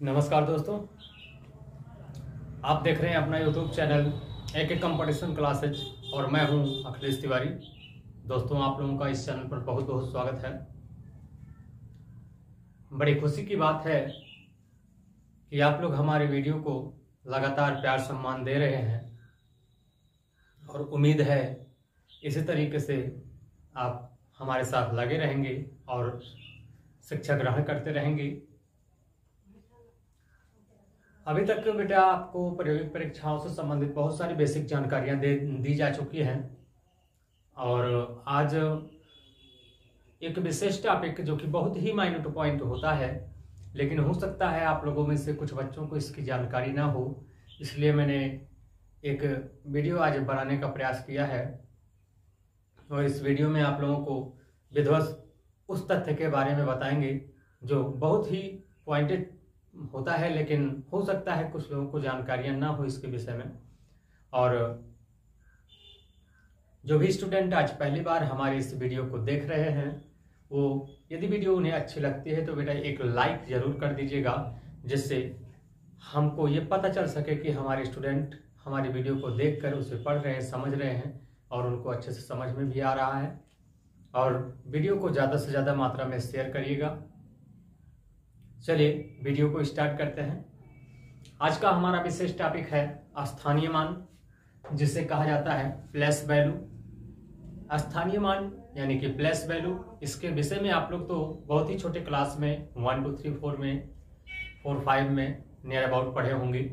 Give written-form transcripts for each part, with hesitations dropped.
नमस्कार दोस्तों, आप देख रहे हैं अपना यूट्यूब चैनल एक कंपटीशन क्लासेज और मैं हूं अखिलेश तिवारी। दोस्तों, आप लोगों का इस चैनल पर बहुत बहुत स्वागत है। बड़ी खुशी की बात है कि आप लोग हमारे वीडियो को लगातार प्यार सम्मान दे रहे हैं और उम्मीद है इसी तरीके से आप हमारे साथ लगे रहेंगे और शिक्षा ग्रहण करते रहेंगे। अभी तक बेटा आपको प्रायोगिक परीक्षाओं से संबंधित बहुत सारी बेसिक जानकारियां दी जा चुकी हैं और आज एक विशेष टॉपिक जो कि बहुत ही माइन्यूट पॉइंट होता है, लेकिन हो सकता है आप लोगों में से कुछ बच्चों को इसकी जानकारी ना हो, इसलिए मैंने एक वीडियो आज बनाने का प्रयास किया है। और इस वीडियो में आप लोगों को विधिवत उस तथ्य के बारे में बताएंगे जो बहुत ही पॉइंटेड होता है, लेकिन हो सकता है कुछ लोगों को जानकारियां ना हो इसके विषय में। और जो भी स्टूडेंट आज पहली बार हमारे इस वीडियो को देख रहे हैं, वो यदि वीडियो उन्हें अच्छी लगती है तो बेटा एक लाइक जरूर कर दीजिएगा, जिससे हमको ये पता चल सके कि हमारे स्टूडेंट हमारी वीडियो को देखकर उसे पढ़ रहे हैं, समझ रहे हैं और उनको अच्छे से समझ में भी आ रहा है। और वीडियो को ज़्यादा से ज़्यादा मात्रा में शेयर करिएगा। चलिए वीडियो को स्टार्ट करते हैं। आज का हमारा विशेष टॉपिक है स्थानीय मान, जिसे कहा जाता है प्लेस वैल्यू। स्थानीय मान यानी कि प्लेस वैल्यू, इसके विषय में आप लोग तो बहुत ही छोटे क्लास में 1 2 3 4 में 4 5 में नियर अबाउट पढ़े होंगे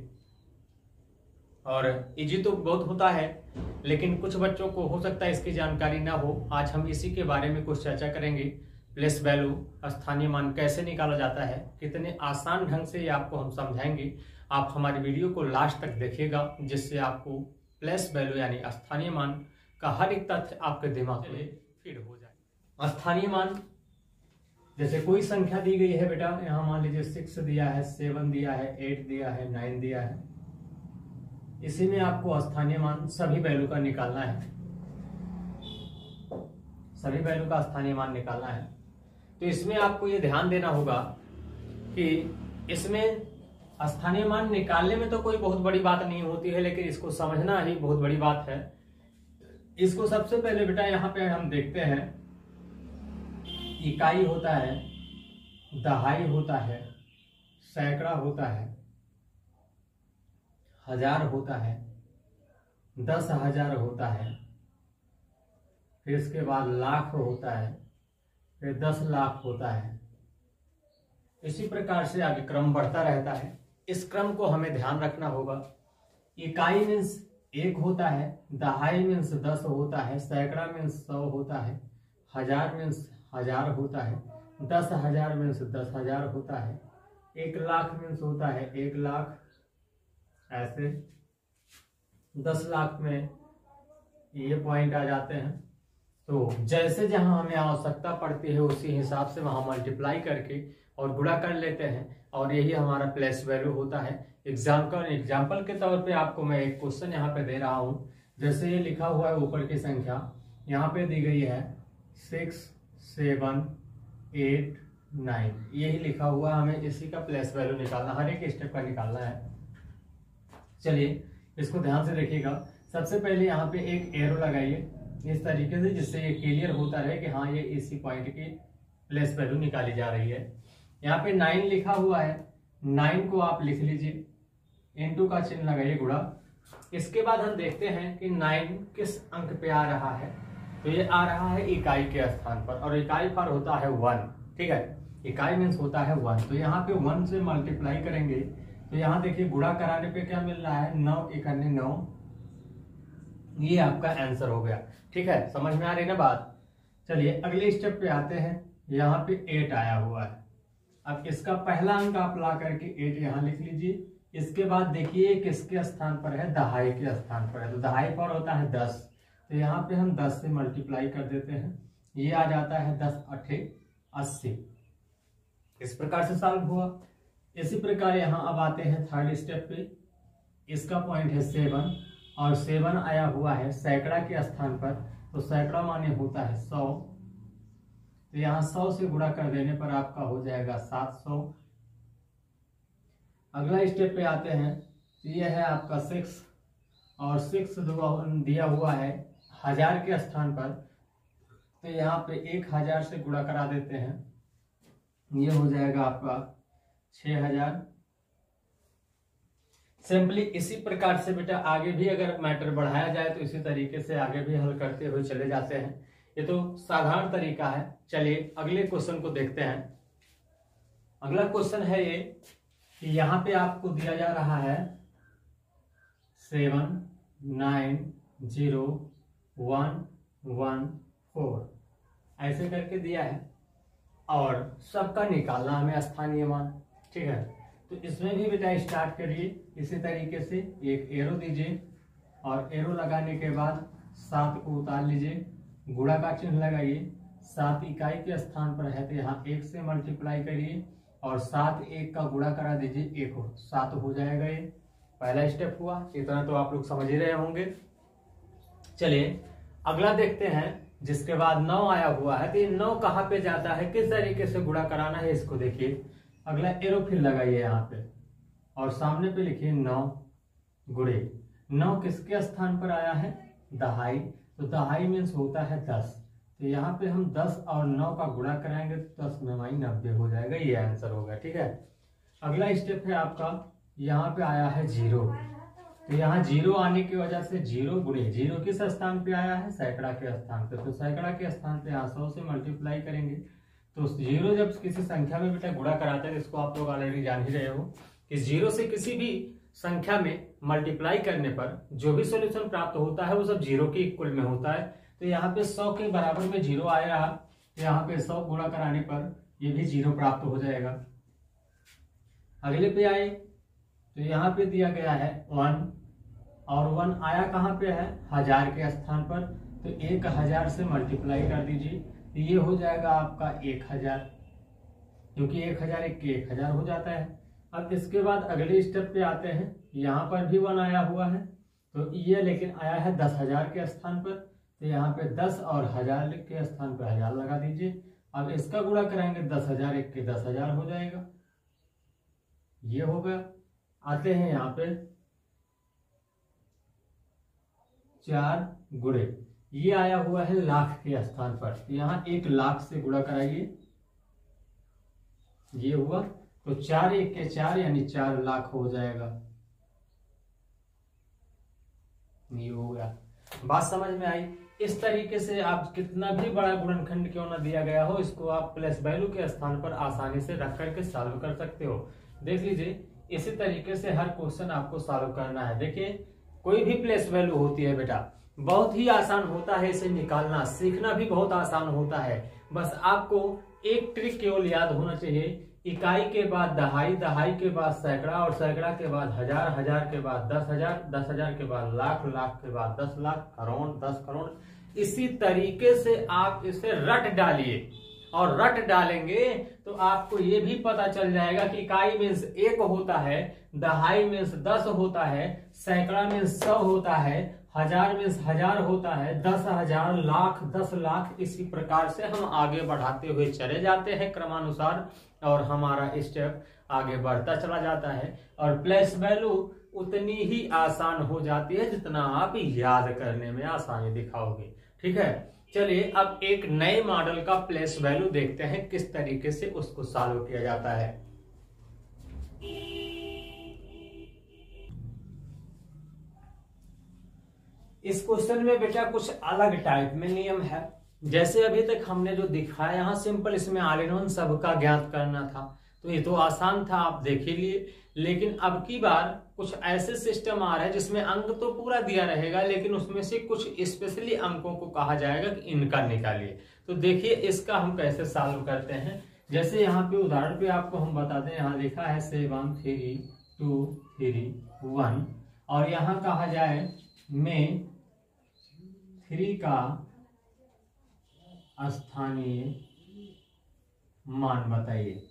और इजी तो बहुत होता है, लेकिन कुछ बच्चों को हो सकता है इसकी जानकारी ना हो। आज हम इसी के बारे में कुछ चर्चा करेंगे। प्लेस वैल्यू, स्थानीय मान कैसे निकाला जाता है, कितने आसान ढंग से ये आपको हम समझाएंगे। आप हमारी वीडियो को लास्ट तक देखिएगा, जिससे आपको प्लेस वैल्यू यानी स्थानीय मान का हर एक तथ्य आपके दिमाग में फीड हो जाए। स्थानीय मान, जैसे कोई संख्या दी गई है बेटा, यहाँ मान लीजिए 6 दिया है, 7 दिया है, 8 दिया है, 9 दिया है, इसी में आपको स्थानीय मान सभी वैल्यू का निकालना है। सभी वैल्यू का स्थानीय मान निकालना है। तो इसमें आपको ये ध्यान देना होगा कि इसमें स्थानीय मान निकालने में तो कोई बहुत बड़ी बात नहीं होती है, लेकिन इसको समझना ही बहुत बड़ी बात है। इसको सबसे पहले बेटा यहाँ पे हम देखते हैं, इकाई होता है, दहाई होता है, सैकड़ा होता है, हजार होता है, 10,000 होता है, फिर इसके बाद लाख होता है, फिर 10 लाख होता है। इसी प्रकार से आगे क्रम बढ़ता रहता है। इस क्रम को हमें ध्यान रखना होगा। इकाई मीन्स 1 होता है, दहाई मीन्स 10 होता है, सैकड़ा मीन्स 100 होता है, हजार मीन्स 1000 होता है, 10,000 मीन्स 10,000 होता है, 1 लाख मीन्स होता है 1 लाख। ऐसे 10 लाख में ये पॉइंट आ जाते हैं। तो जैसे जहां हमें आवश्यकता पड़ती है उसी हिसाब से वहां मल्टीप्लाई करके और गुणा कर लेते हैं, और यही हमारा प्लेस वैल्यू होता है। एग्जाम्पल के तौर पे आपको मैं एक क्वेश्चन यहाँ पे दे रहा हूँ। जैसे ये लिखा हुआ है ऊपर की संख्या, यहाँ पे दी गई है 6 7 8 9, यही लिखा हुआ, हमें इसी का प्लेस वैल्यू निकालना, हर एक स्टेप का निकालना है। चलिए इसको ध्यान से देखिएगा। सबसे पहले यहाँ पे एक एरो लगाइए इस तरीके से, जिससे ये क्लियर होता रहे कि हाँ ये इसी पॉइंट की प्लेस वैल्यू निकाली जा रही है। यहाँ पे 9 लिखा हुआ है, 9 को आप लिख लीजिए, इनटू का चिन्ह लगाइए, गुणा। इसके बाद हम देखते हैं कि 9 किस अंक पे आ रहा है। तो ये आ रहा है इकाई के स्थान पर, और इकाई पर होता है 1। ठीक है, इकाई मीन्स होता है 1। तो यहाँ पे 1 से मल्टीप्लाई करेंगे तो यहाँ देखिए गुणा कराने पे क्या मिल रहा है, 9 × 9, ये आपका आंसर हो गया। ठीक है, समझ में आ रही ना बात। चलिए अगले स्टेप पे आते हैं। यहाँ पे 8 आया हुआ है। अब इसका पहला अंक आप ला करके 8 यहाँ लिख लीजिए। इसके बाद देखिए किसके स्थान पर है, दहाई के स्थान पर है। तो दहाई पर होता है 10, तो यहाँ पे हम 10 से मल्टीप्लाई कर देते हैं, ये आ जाता है 10 8 80। इस प्रकार से सॉल्व हुआ। इसी प्रकार यहाँ अब आते हैं थर्ड स्टेप पे। इसका पॉइंट है 7 और 7 आया हुआ है सैकड़ा के स्थान पर, तो सैकड़ा माने होता है 100। तो यहाँ 100 से गुणा कर देने पर आपका हो जाएगा 700। अगला स्टेप पे आते हैं। ये है आपका 6 और 6 दिया हुआ है 1000 के स्थान पर, तो यहाँ पे 1000 से गुणा करा देते हैं। ये हो जाएगा आपका 6000। सिंपली इसी प्रकार से बेटा आगे भी अगर मैटर बढ़ाया जाए तो इसी तरीके से आगे भी हल करते हुए चले जाते हैं। ये तो साधारण तरीका है। चलिए अगले क्वेश्चन को देखते हैं। अगला क्वेश्चन है ये कि यहाँ पे आपको दिया जा रहा है 7 9 0 1 1 4 ऐसे करके दिया है और सबका निकालना हमें स्थानीय मान। ठीक है, तो इसमें भी बेटा स्टार्ट करिए इसी तरीके से। एक एरो दीजिए और एरो लगाने के बाद 7 को उतार लीजिए, गुणा का चिन्ह लगाइए। 7 इकाई के स्थान पर है तो यहाँ 1 से मल्टीप्लाई करिए और 7 1 का गुणा करा दीजिए, 7 हो जाएगा। ये पहला स्टेप हुआ, इतना तो आप लोग समझ ही रहे होंगे। चलिए अगला देखते हैं, जिसके बाद 9 आया हुआ है तो ये 9 कहाँ पे जाता है, किस तरीके से गुणा कराना है इसको देखिए। अगला एरो फिर लगाइए यहाँ पे और सामने पे लिखिए 9 गुणे 9 किसके स्थान पर आया है, दहाई, तो दहाई मीन्स होता है 10। तो यहाँ पे हम 10 और 9 का गुणा कराएंगे तो 10 में 90 हो जाएगा, ये आंसर होगा। ठीक है, अगला स्टेप है आपका, यहाँ पे आया है 0, तो यहाँ 0 आने की वजह से 0 गुणे 0 किस स्थान पे आया है, सैकड़ा के स्थान पे, तो सैकड़ा के स्थान पे यहाँ 100 से मल्टीप्लाई करेंगे। तो 0 जब किसी संख्या में बेटा गुणा कराते हैं, इसको आप लोग ऑलरेडी जान ही रहे हो कि 0 से किसी भी संख्या में मल्टीप्लाई करने पर जो भी सॉल्यूशन प्राप्त होता है वो सब 0 के इक्वल में होता है। तो यहाँ पे 100 के बराबर में 0 आया रहा, तो यहाँ पे 100 गुणा कराने पर ये भी 0 प्राप्त हो जाएगा। अगले पे आए तो यहाँ पे दिया गया है 1 और 1 आया कहाँ पे है, 1000 के स्थान पर, तो 1000 से मल्टीप्लाई कर दीजिए, तो ये हो जाएगा आपका 1000, क्योंकि 1000 1 के 1000 हो जाता है। अब इसके बाद अगले स्टेप पे आते हैं, यहाँ पर भी 1 आया हुआ है, तो ये लेकिन आया है 10,000 के स्थान पर, तो यहाँ पे 10 और 1000 के स्थान पर 1000 लगा दीजिए। अब इसका गुणा कराएंगे 10,000 1 के 10,000 हो जाएगा, ये हो गया। आते हैं यहाँ पे 4 गुणे, ये आया हुआ है लाख के स्थान पर, तो यहाँ 1 लाख से गुणा कराइए, ये हुआ, तो 4 1 के 4 यानी 4 लाख हो जाएगा, ये हो गया। बात समझ में आई। इस तरीके से आप कितना भी बड़ा गुणनखंड क्यों ना दिया गया हो, इसको आप प्लस वैल्यू के स्थान पर आसानी से रख करके सॉल्व कर सकते हो। देख लीजिए इसी तरीके से हर क्वेश्चन आपको सॉल्व करना है। देखिए कोई भी प्लेस वैल्यू होती है बेटा, बहुत ही आसान होता है इसे निकालना, सीखना भी बहुत आसान होता है। बस आपको एक ट्रिक केवल याद होना चाहिए, इकाई के बाद दहाई, दहाई के बाद सैकड़ा और सैकड़ा के बाद 1000, 1000 के बाद 10,000, 10,000 के बाद लाख, लाख के बाद 10 लाख, करोड़, 10 करोड़। इसी तरीके से आप इसे रट डालिए और रट डालेंगे तो आपको ये भी पता चल जाएगा कि इकाई मीन्स 1 होता है, दहाई मीन्स 10 होता है, सैकड़ा मीन्स 100 होता है, 1000 मीन्स 1000 होता है, 10,000, लाख, 10 लाख। इसी प्रकार से हम आगे बढ़ाते हुए चले जाते हैं क्रमानुसार और हमारा स्टेप आगे बढ़ता चला जाता है और प्लेस वैल्यू उतनी ही आसान हो जाती है जितना आप याद करने में आसानी दिखाओगे। ठीक है, चलिए अब एक नए मॉडल का प्लेस वैल्यू देखते हैं किस तरीके से उसको सॉल्व किया जाता है। इस क्वेश्चन में बेटा कुछ अलग टाइप में नियम है। जैसे अभी तक हमने जो दिखाया यहाँ सिंपल, इसमें ऑल इन वन सबका ज्ञात करना था, तो ये तो आसान था, आप देख ही लिए। लेकिन अब की बार कुछ ऐसे सिस्टम आ रहे हैं जिसमें अंक तो पूरा दिया रहेगा, लेकिन उसमें से कुछ स्पेशली अंकों को कहा जाएगा कि इनका निकालिए। तो देखिए इसका हम कैसे सॉल्व करते हैं। जैसे यहाँ पे उदाहरण पे आपको हम बता दें, यहाँ लिखा है 7 3 2 3 1 और यहाँ कहा जाए में 3 का स्थानीय मान बताइए।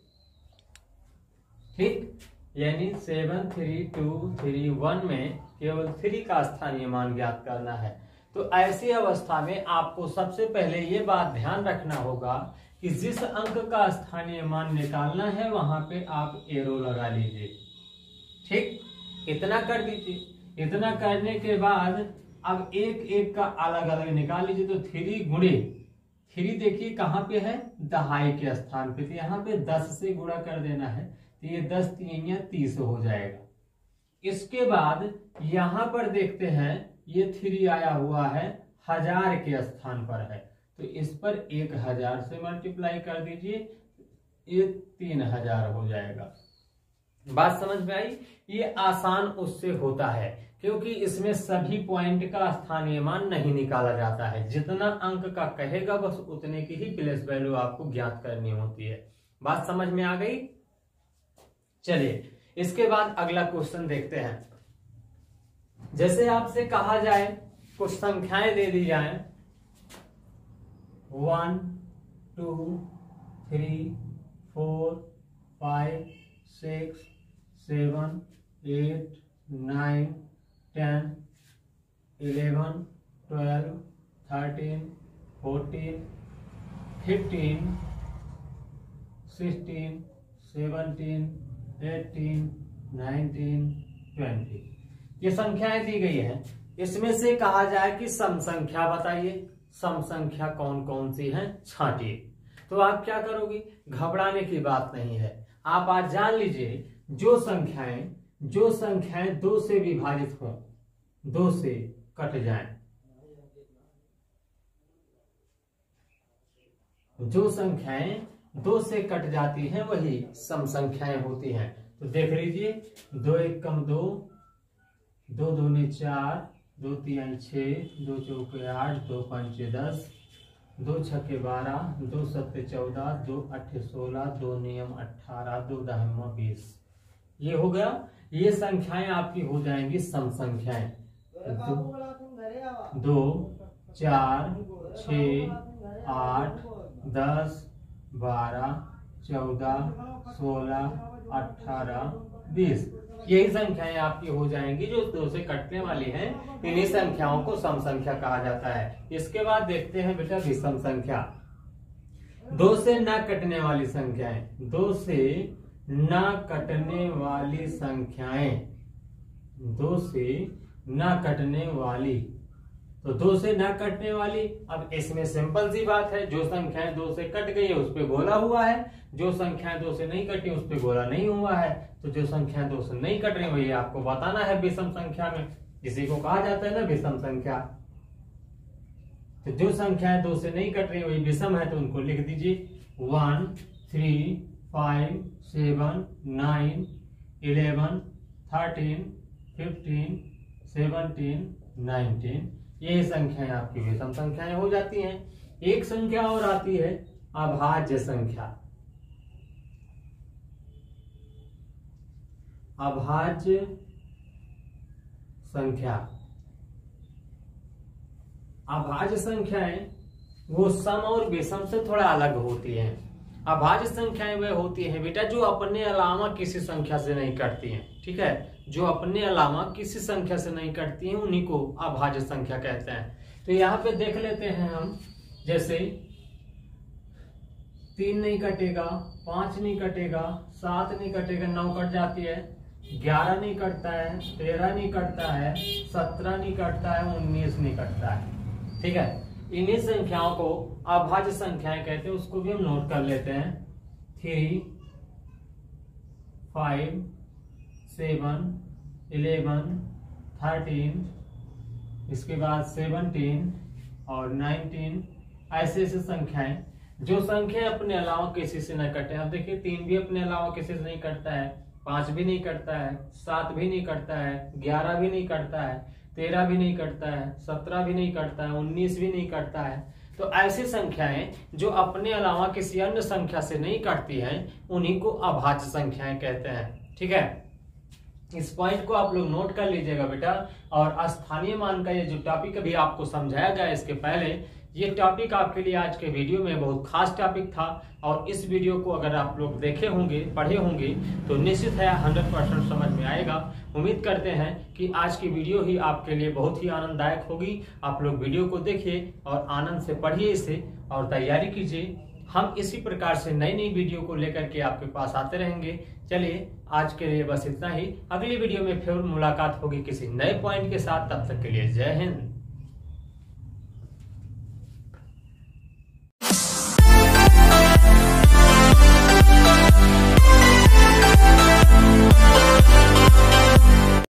ठीक, यानी 7 3 2 3 1 में केवल 3 का स्थानीय मान ज्ञात करना है। तो ऐसी अवस्था में आपको सबसे पहले ये बात ध्यान रखना होगा कि जिस अंक का स्थानीय मान निकालना है वहां पे आप एरो लगा लीजिए। ठीक, इतना कर दीजिए। इतना करने के बाद अब एक एक का अलग अलग निकाल लीजिए। तो 3 गुणे 3 देखिए कहाँ पे है, दहाई के स्थान पे, तो यहाँ पे 10 से गुणा कर देना है, तो ये 10 3 30 हो जाएगा। इसके बाद यहाँ पर देखते हैं ये 3 आया हुआ है 1000 के स्थान पर है, तो इस पर 1000 से मल्टीप्लाई कर दीजिए, ये 3000 हो जाएगा। बात समझ में आई? ये आसान उससे होता है क्योंकि इसमें सभी पॉइंट का स्थानीय मान नहीं निकाला जाता है। जितना अंक का कहेगा बस उतने की ही प्लेस वैल्यू आपको ज्ञात करनी होती है। बात समझ में आ गई? चलिए इसके बाद अगला क्वेश्चन देखते हैं। जैसे आपसे कहा जाए कुछ संख्याएं दे दी जाए 1 2 3 4 5 6 7 8 9 10 11 12 13 14 15 16 17 18 19 20 ये संख्याएं दी गई हैं। इसमें से कहा जाए कि सम संख्या बताइए, सम संख्या कौन कौन सी हैं छांटिए। तो आप क्या करोगे, घबराने की बात नहीं है। आप आज जान लीजिए जो संख्याएं 2 से विभाजित हों, 2 से कट जाएं, जो संख्याएं 2 से कट जाती हैं वही सम संख्याएं होती हैं। तो देख लीजिए 2 1 कम 2, 2 दूनी 4, 2 3 6, 2 चौके 8, 2 5 10, 2 छक्के 12, 2 7 14, 2 8 16, 2 नियम 18, 2 दहमा 20। ये हो गया। ये संख्याएं आपकी हो जाएंगी सम संख्याएं। 2 4 6 8 10 12 14 16 18 20 यही संख्याएं आपकी हो जाएंगी जो 2 से कटने वाली हैं। इन्हीं संख्याओं को सम संख्या कहा जाता है। इसके बाद देखते हैं बेटा विषम संख्या। 2 से न कटने वाली संख्याएं, 2 से न कटने वाली संख्याएं, 2 से न कटने वाली, तो 2 से न कटने वाली। अब इसमें सिंपल सी बात है, जो संख्याएं 2 से कट गई है उस पे गोला हुआ है, जो संख्याएं 2 से नहीं कटी उस पे गोला नहीं हुआ है। तो जो संख्याएं 2 से नहीं कट रही वही आपको बताना है विषम संख्या में, इसी को कहा जाता है ना विषम संख्या। तो जो संख्याएं 2 से नहीं कट रही वही विषम है, तो उनको लिख दीजिए 1 3 5 7 9 11 13 15 17 19 ये संख्याएं आपकी विषम संख्याएं हो जाती हैं। एक संख्या और आती है अभाज्य संख्या। अभाज्य संख्या, अभाज्य संख्याएं वो सम और विषम से थोड़ा अलग होती हैं। अभाज्य संख्याएं वह होती हैं बेटा जो अपने अलावा किसी संख्या से नहीं कटती हैं। ठीक है, जो अपने अलावा किसी संख्या से नहीं कटती हैं उन्हीं को अभाज्य संख्या कहते हैं। तो यहाँ पे देख लेते हैं हम, जैसे 3 नहीं कटेगा, 5 नहीं कटेगा, 7 नहीं कटेगा, 9 कट जाती है, 11 नहीं कटता है, 13 नहीं कटता है, 17 नहीं कटता है, 19 नहीं कटता है। ठीक है, इन्हीं संख्याओं को अभाज्य संख्याएं कहते हैं। उसको भी हम नोट कर लेते हैं 3 5 7 11 13, इसके बाद 17 और 19, ऐसे ऐसे संख्याएं जो संख्या अपने अलावा किसी से न कटे। अब देखिए 3 भी अपने अलावा किसी से नहीं कटता है, 5 भी नहीं कटता है, 7 भी नहीं कटता है, 11 भी नहीं कटता है, 13 भी नहीं कटता है, 17 भी नहीं कटता है, 19 भी नहीं कटता है। तो ऐसी संख्याएं जो अपने अलावा किसी अन्य संख्या से नहीं कटती हैं उन्हीं को अभाज्य संख्याएं कहते हैं। ठीक है, इस पॉइंट को आप लोग नोट कर लीजिएगा बेटा। और स्थानीय मान का ये जो टॉपिक अभी आपको समझाया गया इसके पहले, ये टॉपिक आपके लिए आज के वीडियो में बहुत खास टॉपिक था। और इस वीडियो को अगर आप लोग देखे होंगे, पढ़े होंगे तो निश्चित है 100% समझ में आएगा। उम्मीद करते हैं कि आज की वीडियो ही आपके लिए बहुत ही आनंददायक होगी। आप लोग वीडियो को देखिए और आनंद से पढ़िए इसे और तैयारी कीजिए। हम इसी प्रकार से नई नई वीडियो को लेकर के आपके पास आते रहेंगे। चलिए आज के लिए बस इतना ही। अगली वीडियो में फिर मुलाकात होगी किसी नए पॉइंट के साथ। तब तक के लिए जय हिंद।